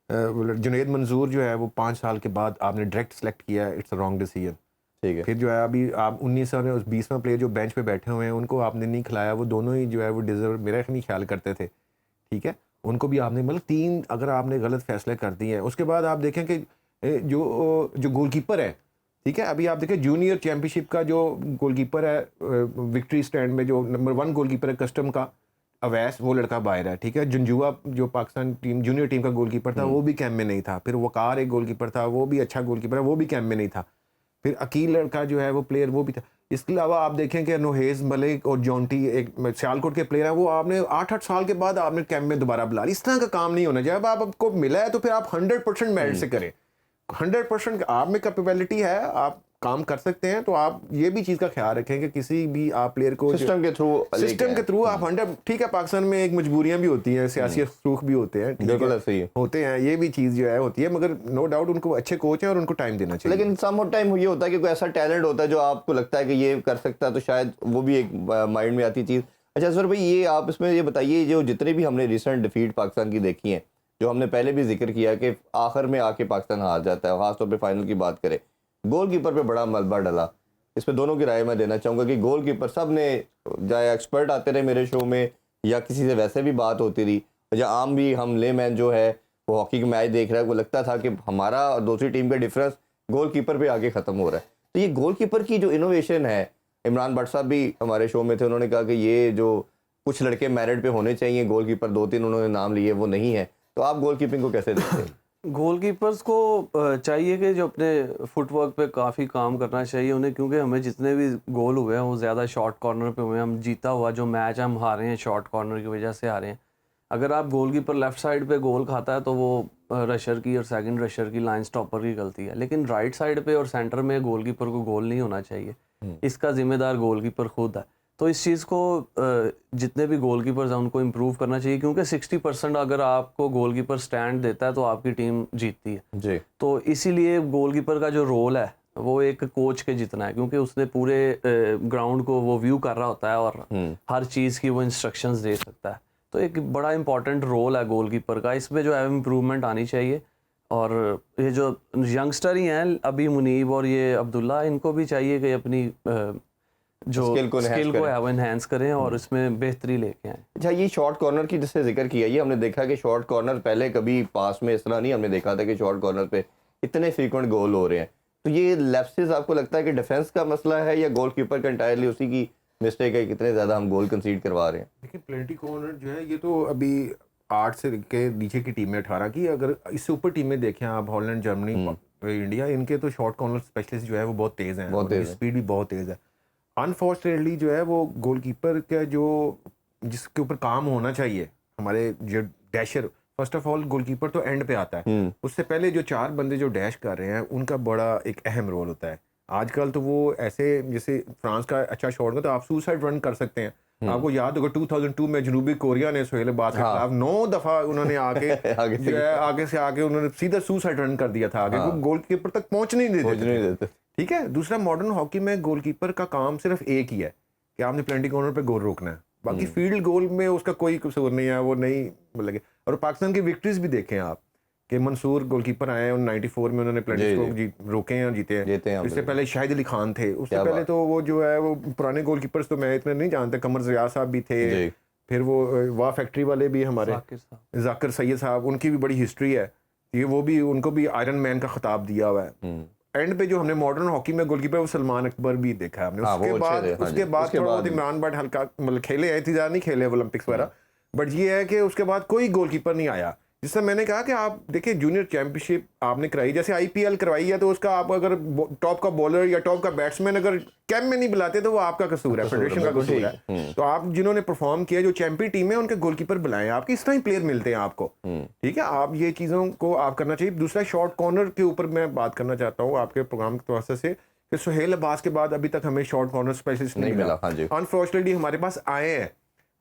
जुनैद मंजूर जो है वो 5 साल के बाद आपने डायरेक्ट सेलेक्ट किया है, इट्स अ रॉन्ग डिसीजन। ठीक है। फिर जो है अभी आप 19 और 20वां प्लेयर जो बेंच पे बैठे हुए हैं उनको आपने नहीं खिलाया, वो दोनों ही जो है वो डिजर्व मेरा नहीं ख्याल करते थे, ठीक है, उनको भी आपने मतलब 3 अगर आपने गलत फैसले कर दिए हैं। उसके बाद आप देखें कि जो गोलकीपर है, ठीक है, अभी आप देखें जूनियर चैंपियनशिप का जो गोलकीपर है विक्ट्री स्टैंड में जो नंबर 1 गोलकीपर है कस्टम का अवैस, वो लड़का बाहर है, ठीक है। जंजुआ जो पाकिस्तान टीम जूनियर टीम का गोलकीपर था वो भी कैंप में नहीं था। फिर वकार एक गोलकीपर था, वो भी अच्छा गोलकीपर है, वो भी कैंप में नहीं था। फिर अकील लड़का जो है वो प्लेयर वो भी था। इसके अलावा आप देखें कि नोहेज मलिक और जॉन्टी एक सियालकोट के प्लेयर हैं, वो आपने 8-8 साल के बाद आपने कैंप में दोबारा बुला। इस तरह का काम नहीं होना चाहिए। अब आपको मिला है तो फिर आप 100% मेरिट से करें। 100% आप में कैपेबिलिटी है, आप काम कर सकते हैं, तो आप ये भी चीज़ का ख्याल रखें कि किसी भी आप प्लेयर को सिस्टम के थ्रू आप 100, ठीक है, पाकिस्तान में एक मजबूरियां भी होती हैं, सियासी सूख भी होते हैं, ठीक बिल्कुल है, ऐसे ही होते हैं, ये भी चीज़ जो है होती है, मगर नो डाउट उनको अच्छे कोच हैं और उनको टाइम देना चाहिए। लेकिन सम टाइम ये होता है कि कोई ऐसा टैलेंट होता है जो आपको लगता है कि ये कर सकता है, तो शायद वो भी एक माइंड में आती चीज़। अच्छा सर भाई, ये आप इसमें ये बताइए, जो जितने भी हमने रिसेंट डिफीट पाकिस्तान की देखी है, जो हमने पहले भी जिक्र किया कि आखिर में आके पाकिस्तान हार जाता है, खासतौर पे फाइनल की बात करें, गोलकीपर पे बड़ा मलबा डला। इस पे दोनों की राय मैं देना चाहूँगा कि गोलकीपर सब ने, चाहे एक्सपर्ट आते रहे मेरे शो में या किसी से वैसे भी बात होती रही, या आम भी हम लेमैन जो है वो हॉकी का मैच देख रहा है, वो लगता था कि हमारा और दूसरी टीम का डिफरेंस गोलकीपर पे आके ख़त्म हो रहा है। तो ये गोलकीपर की जो इनोवेशन है, इमरान भट्ट साहब भी हमारे शो में थे, उन्होंने कहा कि ये जो कुछ लड़के मेरिट पे होने चाहिए, गोलकीपर 2-3 उन्होंने नाम लिए, वो नहीं है। तो आप गोलकीपिंग को कैसे देखते हैं? गोलकीपर्स को चाहिए कि जो अपने फुटवर्क पे काफ़ी काम करना चाहिए उन्हें, क्योंकि हमें जितने भी गोल हुए हैं वो ज़्यादा शॉर्ट कॉर्नर पे हुए हैं। हम जीता हुआ जो मैच हम हारे हैं शॉर्ट कॉर्नर की वजह से हारे हैं। अगर आप गोलकीपर लेफ़्ट साइड पे गोल खाता है तो वो रशर की और सेकंड रशर की, लाइन स्टॉपर की गलती है। लेकिन राइट साइड पे और सेंटर में गोलकीपर को गोल नहीं होना चाहिए, इसका जिम्मेदार गोलकीपर खुद है। तो इस चीज़ को जितने भी गोलकीपर्स हैं उनको इम्प्रूव करना चाहिए, क्योंकि 60% अगर आपको गोलकीपर स्टैंड देता है तो आपकी टीम जीतती है जी। तो इसीलिए गोलकीपर का जो रोल है वो एक कोच के जितना है, क्योंकि उसने पूरे ग्राउंड को वो व्यू कर रहा होता है और हर चीज़ की वो इंस्ट्रक्शंस दे सकता है। तो एक बड़ा इंपॉर्टेंट रोल है गोलकीपर का, इसमें जो है इम्प्रूवमेंट आनी चाहिए। और ये जो यंगस्टर ही हैं अभी मुनीब और ये अब्दुल्ला, इनको भी चाहिए कि अपनी जो स्किल को है वो एनहांस करें और इसमें बेहतरी लेके आए। अच्छा, ये शॉर्ट कॉर्नर की जिससे जिक्र किया, ये हमने देखा कि शॉर्ट कॉर्नर पहले कभी पास में इस तरह नहीं हमने देखा था कि शॉर्ट कॉर्नर पे इतने फ्रीक्वेंट गोल हो रहे हैं। तो ये लैप्सेस आपको लगता है कि डिफेंस का मसला है या गोलकीपर का एंटायरली उसी की मिस्टेक है, कितने ज़्यादा हम गोल कंसीड करवा रहे हैं? देखिए पेनल्टी कॉर्नर जो है ये तो अभी 8 से के नीचे की टीम में 18 की, अगर इससे ऊपर टीमें देखें आप, हॉलैंड, जर्मनी, इंडिया, इनके तो शॉर्ट कॉर्नर स्पेशलिस्ट जो है वो बहुत तेज़ हैं, स्पीड भी बहुत तेज़ है। अनफॉर्चुनेटली जो है वो गोलकीपर का जो जिसके ऊपर काम होना चाहिए, हमारे जो dasher, first of all goalkeeper तो एंड पे आता है, उससे पहले जो 4 बंदे जो डैश कर रहे हैं उनका बड़ा एक अहम रोल होता है। आजकल तो वो ऐसे, जैसे फ्रांस का अच्छा शॉट का तो आप सुसाइड रन कर सकते हैं। आपको याद होगा 2002 में जनूबी कोरिया ने सुहेल अब्बास के खिलाफ 9 दफा उन्होंने आके आगे से आगे उन्होंने सीधा सुसाइड रन कर दिया था, आगे वो गोलकीपर तक पहुंच नहीं देते। ठीक है, दूसरा मॉडर्न हॉकी में गोलकीपर का काम सिर्फ एक ही है कि आपने पेनल्टी कॉर्नर पे गोल रोकना है, बाकी फील्ड गोल में उसका कोई कसूर नहीं है, वो नहीं लगे। और पाकिस्तान की विक्ट्रीज भी देखें आप कि मंसूर गोलकीपर आए हैं 94 में, उन्होंने पेनल्टी रोके हैं और जीते हैं। इससे पहले शाहिद अली खान थे, उससे पहले तो वो जो है वो पुराने गोलकीपर्स तो मैं इतने नहीं जानता, कमर ज़िया साहब भी थे, फिर वो वाह फैक्ट्री वाले भी हमारे जाकिर सैयद साहब, उनकी भी बड़ी हिस्ट्री है, ये वो भी, उनको भी आयरन मैन का खिताब दिया हुआ है। एंड पे जो हमने मॉडर्न हॉकी में गोलकीपर वो सलमान अकबर भी देखा है हमने। उसके बाद थोड़ा बहुत इमरान भट्ट हल्का मतलब खेले हैं, इतनी नहीं खेले ओलंपिक्स वगैरह, बट ये है कि उसके बाद कोई गोलकीपर नहीं आया। जिससे मैंने कहा कि आप देखिए जूनियर चैंपियनशिप आपने कराई, जैसे आईपीएल करवाई है, तो उसका आप अगर टॉप का बॉलर या टॉप का बैट्समैन अगर कैंप में नहीं बुलाते तो वो आपका कसूर है, फेडरेशन का कसूर है। तो आप जिन्होंने परफॉर्म किया, जो चैंपियन टीम है, उनके गोलकीपर बुलाएं, आपके इस तरह ही प्लेयर मिलते हैं आपको, ठीक है। आप ये चीज़ों को आप करना चाहिए। दूसरा शॉर्ट कॉर्नर के ऊपर मैं बात करना चाहता हूँ आपके प्रोग्राम की वजह से कि सुहेल अब्बास के बाद अभी तक हमें शॉर्ट कॉर्नर स्पेशलिस्ट नहीं मिला। अनफॉर्चुनेटली हमारे पास आए हैं,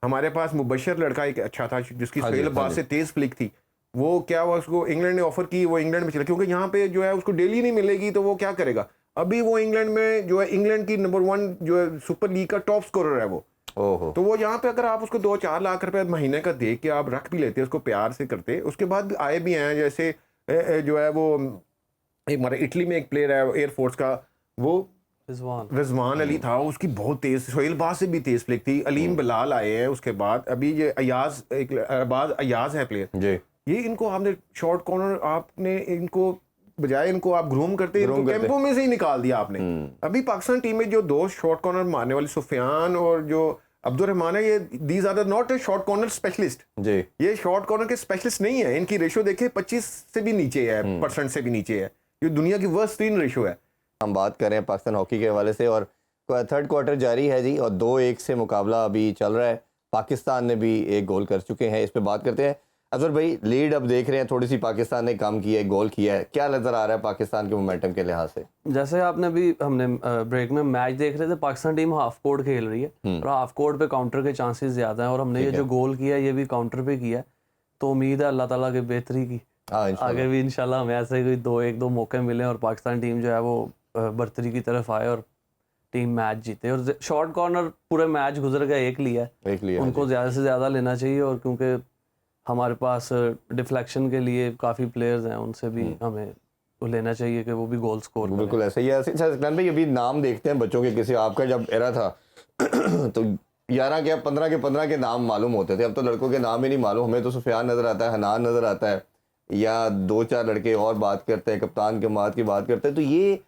हमारे पास मुबशर लड़का एक अच्छा था जिसकी सुहेल अब्बास से तेज फ्लिक थी, वो क्या हुआ, उसको इंग्लैंड ने ऑफर की, वो इंग्लैंड में चला, क्योंकि यहाँ पे जो है उसको डेली नहीं मिलेगी तो वो क्या करेगा। अभी वो इंग्लैंड में जो है, इंग्लैंड की नंबर 1 जो है सुपर लीग का टॉप स्कोरर है वो, ओहो तो वो यहाँ पे अगर आप उसको 2-4 लाख रुपए महीने का दे के आप रख भी लेते, उसको प्यार से करते, उसके बाद भी आए भी हैं, जैसे जो है वो एक हमारे इटली में एक प्लेयर है एयरफोर्स का, वो रिजवान अली था, उसकी बहुत तेज, सोहेल बाज से भी तेज फ्लिक थी, अलीम बिलाल आए हैं उसके बाद, अभी ये अयाज, एक अरबाज अयाज है प्लेयर, जी ये इनको आपने शॉर्ट कॉर्नर, आपने इनको बजाय इनको आप ग्रूम करते, इनको टेम्पो में से ही निकाल दिया आपने। अभी पाकिस्तान टीम में जो 2 शॉर्ट कॉर्नर मारने वाले सुफियान और जो अब्दुल रहमान है, ये these are not a short corner specialist जी, ये शॉर्ट कॉर्नर के स्पेशलिस्ट नहीं है, इनकी रेशियो देखिए 25 से भी नीचे है, परसेंट से भी नीचे है, ये दुनिया की वर्स्ट 3 रेशियो है। हम बात कर रहे हैं पाकिस्तान हॉकी के हवाले से और थर्ड क्वार्टर जारी है जी और 2-1 से मुकाबला अभी चल रहा है। पाकिस्तान ने भी एक गोल कर चुके हैं, इस पे बात करते हैं। अजहर भाई, लीड अब देख रहे हैं, थोड़ी सी पाकिस्तान ने कम किया है, गोल किया है, क्या नज़र आ रहा है पाकिस्तान के मोमेंटम के लिहाज से? जैसे आपने भी, हमने ब्रेक में मैच देख रहे थे, पाकिस्तान टीम हाफ कोर्ट खेल रही है और हाफ कोर्ट पे काउंटर के चांसेस ज़्यादा हैं और हमने ये जो गोल किया है ये भी काउंटर पे किया है, तो उम्मीद है अल्लाह ताला की बेहतरी की, आगे भी इंशाल्लाह हमें ऐसे कोई 2-1-2 मौके मिले और पाकिस्तान टीम जो है वो बर्तरी की तरफ आए और टीम मैच जीते। और शॉर्ट कॉर्नर पूरे मैच गुजर गया, एक लिया, उनको ज़्यादा से ज़्यादा लेना चाहिए, और क्योंकि हमारे पास डिफ्लेक्शन के लिए काफ़ी प्लेयर्स हैं, उनसे भी हमें लेना चाहिए कि वो भी गोल स्कोर करें। बिल्कुल ऐसा ही है। अच्छा सकलान भाई, अभी नाम देखते हैं बच्चों के, किसी आपका जब एरा था तो 11 के 15 के नाम मालूम होते थे, अब तो लड़कों के नाम ही नहीं मालूम। हमें तो सुफियान नज़र आता है, हनान नज़र आता है, या 2-4 लड़के और बात करते हैं, कप्तान के माद की बात करते हैं। तो ये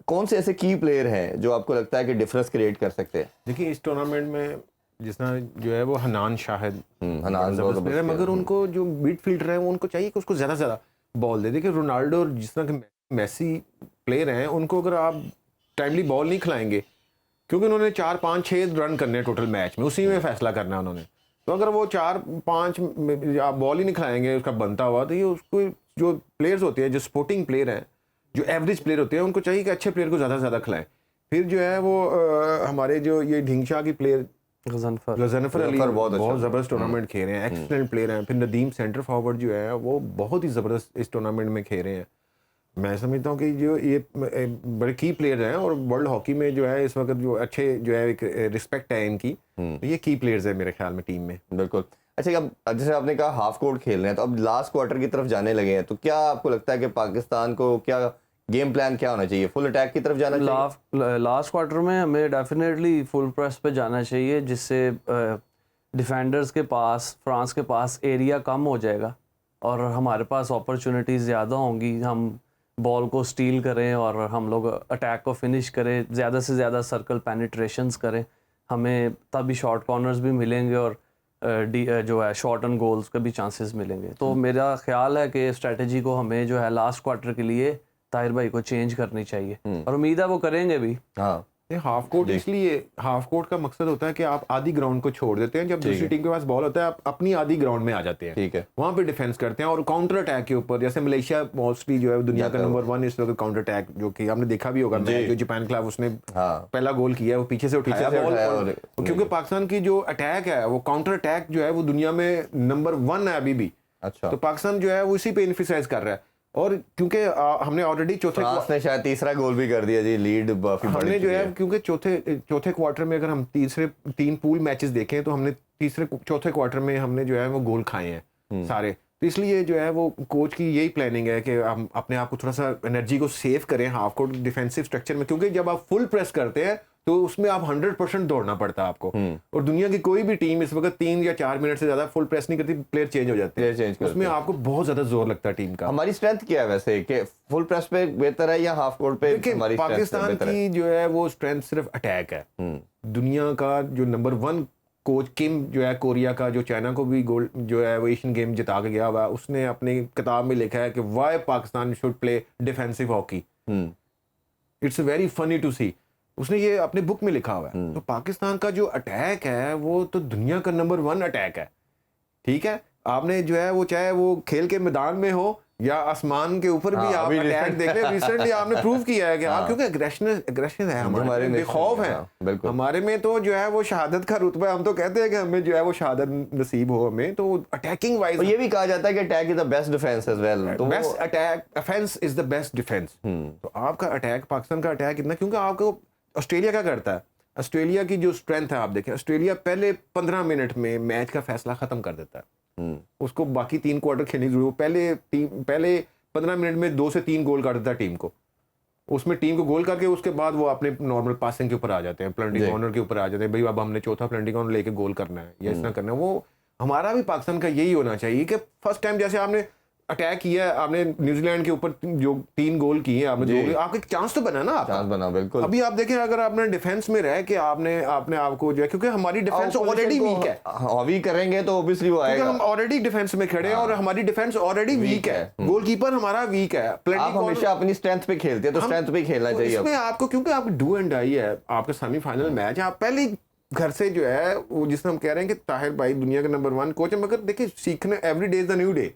कौन से ऐसे की प्लेयर हैं जो आपको लगता है कि डिफरेंस क्रिएट कर सकते हैं? देखिए इस टूर्नामेंट में जिस तरह जो है वो हनान शाहिद, हनान जबरदस्त प्लेयर है, मगर उनको जो मिडफील्डर है उनको चाहिए कि उसको ज़्यादा से ज़्यादा बॉल दे। देखिए रोनाल्डो और जिस तरह के मेसी प्लेयर हैं, उनको अगर आप टाइमली बॉल नहीं खिलाएंगे, क्योंकि उन्होंने 4-5-6 रन करने हैं टोटल मैच में, उसी में फैसला करना है उन्होंने, तो अगर वो 4-5 आप बॉल ही नहीं खिलाएंगे उसका बनता हुआ, तो ये उसको जो प्लेयर्स होते हैं, जो स्पोर्टिंग प्लेयर हैं, जो एवरेज प्लेयर होते हैं, उनको चाहिए कि अच्छे प्लेयर को ज़्यादा से ज़्यादा खिलाएं। फिर जो है वो हमारे जो ये ढिंगशा की प्लेयर गजनफर अली बहुत ज़बरदस्त टूर्नामेंट खेल रहे हैं, एक्सीलेंट प्लेयर हैं। फिर नदीम सेंटर फॉरवर्ड जो है वो बहुत ही ज़बरदस्त इस टूर्नामेंट में खेल रहे हैं। मैं समझता हूँ कि जो ये बड़े की प्लेयर हैं और वर्ल्ड हॉकी में जो है इस वक्त जो अच्छे जो है एक रिस्पेक्ट है इनकी, तो ये की प्लेयर्स है मेरे ख्याल में टीम में। बिल्कुल। अच्छा, अब जैसे आपने कहा हाफ कोर्ट खेल रहे हैं, तो अब लास्ट क्वार्टर की तरफ जाने लगे हैं, तो क्या आपको लगता है कि पाकिस्तान को क्या गेम प्लान क्या होना चाहिए? फुल अटैक की तरफ जाना चाहिए? लास्ट क्वार्टर में हमें डेफिनेटली फुल प्रेस पे जाना चाहिए, जिससे डिफेंडर्स के पास, फ्रांस के पास एरिया कम हो जाएगा और हमारे पास अपॉर्चुनिटीज़ ज़्यादा होंगी। हम बॉल को स्टील करें और हम लोग अटैक को फिनिश करें, ज़्यादा से ज़्यादा सर्कल पेनिट्रेशंस करें, हमें तभी शॉर्ट कॉर्नर्स भी मिलेंगे और जो है शॉर्ट एंड गोल्स के भी चांसेस मिलेंगे। तो मेरा ख्याल है कि स्ट्रेटजी को हमें जो है लास्ट क्वार्टर के लिए ताहिर भाई को चेंज करनी चाहिए और उम्मीद है वो करेंगे भी। हाँ, हाफ कोर्ट, इसलिए हाफ कोर्ट का मकसद होता है कि आप आधी ग्राउंड को छोड़ देते हैं, जब दूसरी टीम के पास बॉल होता है आप अपनी आधी ग्राउंड में आ जाते हैं, ठीक है, वहां पे डिफेंस करते हैं और काउंटर अटैक के ऊपर, जैसे मलेशिया मोस्टली जो है दुनिया का नंबर 1 इस वक्त काउंटर अटैक, जो कि आपने देखा भी होगा, जो जापान खिलाफ उसने पहला गोल किया है, वो पीछे से उठाया बॉल, क्योंकि पाकिस्तान की जो अटैक है वो काउंटर अटैक जो है वो दुनिया में नंबर 1 है अभी भी। अच्छा, तो पाकिस्तान जो है वो इसी पे इन्फिसाइज कर रहा है और क्योंकि हमने ऑलरेडी फ्रांस ने शायद तीसरा गोल भी कर दिया जी, लीड हमने जो है, क्योंकि चौथे क्वार्टर में अगर हम 3 पूल मैचेस देखें तो हमने चौथे क्वार्टर में हमने जो है वो गोल खाए हैं सारे, तो इसलिए जो है वो कोच की यही प्लानिंग है कि हम अपने आप को थोड़ा सा एनर्जी को सेव करें हाफ कोर्ट डिफेंसिव स्ट्रक्चर में, क्योंकि जब आप फुल प्रेस करते हैं तो उसमें आप 100% दौड़ना पड़ता है आपको, और दुनिया की कोई भी टीम इस वक्त 3 या 4 मिनट से ज्यादा फुल प्रेस नहीं करती, प्लेयर चेंज हो जाते हैं, उसमें आपको बहुत ज्यादा जोर लगता है टीम का। हमारी स्ट्रेंथ क्या है वैसे, कि फुल प्रेस पे बेहतर है या हाफ कोर्ट पे? हमारी पाकिस्तान की जो है वो स्ट्रेंथ सिर्फ अटैक है। दुनिया का जो नंबर 1 कोच किम जो है कोरिया का, जो चाइना को भी गोल्ड जो है वो एशियन गेम जिता के गया हुआ है, उसने अपनी किताब में लिखा है कि why Pakistan should play defensive hockey, it's very funny to see, उसने ये अपने बुक में लिखा हुआ है। तो पाकिस्तान का जो अटैक है वो तो दुनिया का नंबर 1 अटैक है, ठीक है। आपने जो है वो चाहे वो खेल के मैदान में हो या आसमान के ऊपर भी आप अटैक देख लें, रिसेंटली आपने प्रूव किया है कि आप, क्योंकि एग्रेशन है हमारे में, खौफ है हमारे में, तो जो है वो शहादत का रुतबा, हम तो कहते हैं कि हमें जो है वो शहादत नसीब हो हमें, तो अटैकिंग वाइज ये भी कहा जाता है कि attack is the best defence as well, तो best attack offence is the best defence. तो आपका अटैक, पाकिस्तान का अटैक इतना, क्योंकि आपको ऑस्ट्रेलिया क्या करता है, ऑस्ट्रेलिया की जो स्ट्रेंथ है, आप देखें ऑस्ट्रेलिया पहले 15 मिनट में मैच का फैसला खत्म कर देता है। उसको बाकी 3 क्वार्टर खेलने की जरूरत, पहले 15 मिनट में 2 से 3 गोल कर देता है टीम को। उसमें टीम को गोल करके उसके बाद वो अपने नॉर्मल पासिंग के ऊपर आ जाते हैं, प्लेंटी कॉर्नर के ऊपर आ जाते हैं, भाई अब हमने चौथा प्लेंटी कॉर्नर लेके गोल करना है या इस तरह करना है। वो हमारा भी पाकिस्तान का यही होना चाहिए कि फर्स्ट टाइम जैसे आपने अटैक किया है, आपने न्यूजीलैंड के ऊपर जो 3 गोल किए, आपने आपका चांस तो बना ना, आपका चांस बना बिल्कुल। अभी आप देखें अगर आपने डिफेंस में रह के आपने आपको जो है, क्योंकि हमारी डिफेंस ऑलरेडी वीक है, हॉवी करेंगे तो ऑब्वियसली वो क्योंकि आएगा। हम ऑलरेडी डिफेंस में खड़े हैं और हमारी डिफेंस ऑलरेडी वीक है, गोलकीपर हमारा वीक है। आप हमेशा अपनी स्ट्रेंथ पे खेलते हैं तो स्ट्रेंथ पे ही खेलना चाहिए। इसमें आपको क्योंकि आप डू एंड डाई है, आपका सेमीफाइनल मैच है, आप पहले घर से जो है वो जिसमें हम कह रहे हैं कि ताहिर भाई दुनिया के नंबर 1 कोच है, मगर देखिए सीखने every day is the new day.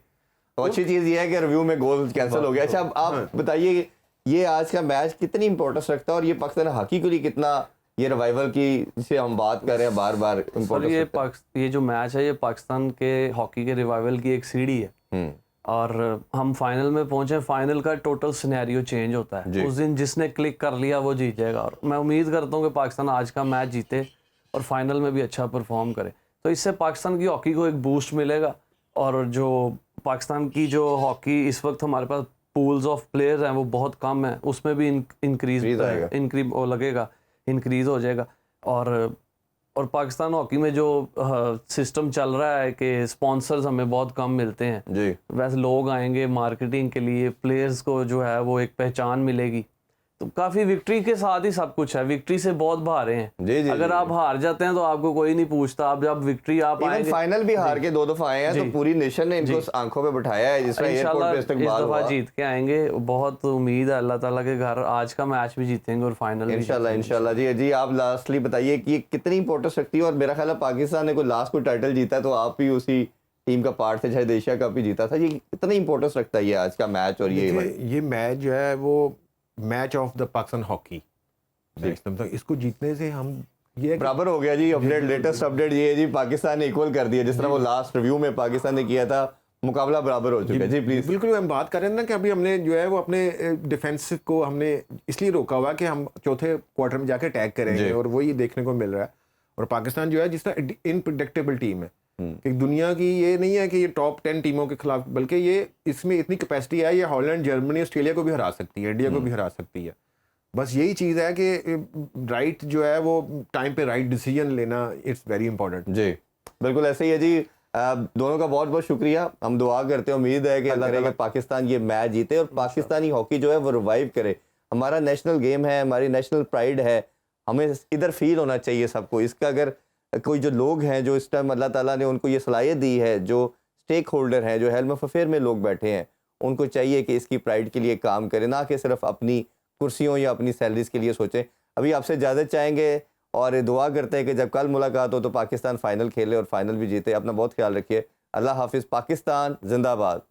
तो अच्छी चीज ये है कि रिव्यू में गोल कैंसिल हो गया। अच्छा अब आप बताइए ये आज का मैच कितनी इंपॉर्टेंस रखता है और ये पाकिस्तान हॉकी के लिए कितना, ये रिवाइवल की जिसे हम बात कर रहे हैं बार बार, इम्पोर्टेंस? ये जो मैच है ये पाकिस्तान के हॉकी के रिवाइवल की एक सीढ़ी है और हम फाइनल में पहुंचे। फाइनल का टोटल सिनेरियो चेंज होता है। उस दिन जिसने क्लिक कर लिया वो जीत जाएगा और मैं उम्मीद करता हूँ कि पाकिस्तान आज का मैच जीते और फाइनल में भी अच्छा परफॉर्म करे। तो इससे पाकिस्तान की हॉकी को एक बूस्ट मिलेगा और जो पाकिस्तान की जो हॉकी इस वक्त हमारे पास पूल्स ऑफ प्लेयर्स हैं वो बहुत कम है, उसमें भी इंक्रीज हो जाएगा। और पाकिस्तान हॉकी में जो सिस्टम चल रहा है कि स्पॉन्सर्स हमें बहुत कम मिलते हैं जी, वैसे लोग आएंगे मार्केटिंग के लिए, प्लेयर्स को जो है वो एक पहचान मिलेगी। तो काफी विक्ट्री के साथ ही सब कुछ है, विक्ट्री से बहुत बाहर हैं। जी, अगर आप हार जाते हैं तो आपको कोई नहीं पूछता, आप जब विक्ट्री आप आएंगे, फाइनल भी हार के 2 दफा आए हैं तो पूरी नेशन ने इनको आंखों पे बिठाया है, जिसमें एयरपोर्ट पे इस्तकबाल हुआ। इस दफा जीत के आएंगे, बहुत उम्मीद है अल्लाह ताला के घर आज का मैच भी जीतेंगे और फाइनल इंशाल्लाह। जी आप लास्टली बताइए कि ये कितनी इंपॉर्टेंस रखती है और मेरा ख्याल है पाकिस्तान ने कोई लास्ट कोई टाइटल जीता तो आप भी उसी टीम का पार्ट थे, शायद एशिया कप भी जीता था। ये कितनी इंपॉर्टेंस रखता है ये आज का मैच? और ये मैच जो है वो match of the Pakistan hockey, इसको जीतने से हम ये बराबर हो गया जी। अपडेट लेटेस्ट अपडेट ये है जी, पाकिस्तान ने इक्वल कर दिया, जिस तरह वो लास्ट रिव्यू में पाकिस्तान ने किया था, मुकाबला बराबर हो चुका है। जी प्लीज। बिल्कुल, हम बात कर रहे हैं ना कि अभी हमने जो है वो अपने डिफेंस को हमने इसलिए रोका हुआ कि हम चौथे क्वार्टर में जाके अटैक करेंगे और वही देखने को मिल रहा है। और पाकिस्तान जो है जिस तरह इनप्रेडिक्टेबल टीम है कि दुनिया की, ये नहीं है कि ये टॉप 10 टीमों के खिलाफ, बल्कि ये इसमें इतनी कैपेसिटी है, ये हॉलैंड, जर्मनी, ऑस्ट्रेलिया को भी हरा सकती है, इंडिया को भी हरा सकती है। बस यही चीज़ है कि राइट जो है वो टाइम पे राइट डिसीजन लेना, इट्स वेरी इंपॉर्टेंट। जी बिल्कुल ऐसे ही है जी। दोनों का बहुत बहुत शुक्रिया। हम दुआ करते हैं, उम्मीद है कि अल्लाह करे कि पाकिस्तान ये मैच जीते और पाकिस्तानी हॉकी जो है वो रिवाइव करे। हमारा नेशनल गेम है, हमारी नेशनल प्राइड है, हमें इधर फील होना चाहिए सबको। इसका अगर कोई जो लोग हैं जो इस टाइम अल्लाह ताला ने उनको ये सलाहियत दी है, जो स्टेक होल्डर हैं, जो हेल्म ऑफ अफेयर में लोग बैठे हैं, उनको चाहिए कि इसकी प्राइड के लिए काम करें, ना कि सिर्फ अपनी कुर्सियों या अपनी सैलरीज के लिए सोचें। अभी आपसे इजाज़त चाहेंगे और दुआ करते हैं कि जब कल मुलाकात हो तो पाकिस्तान फाइनल खेले और फाइनल भी जीते। अपना बहुत ख्याल रखिए। अल्लाह हाफिज़। पाकिस्तान जिंदाबाद।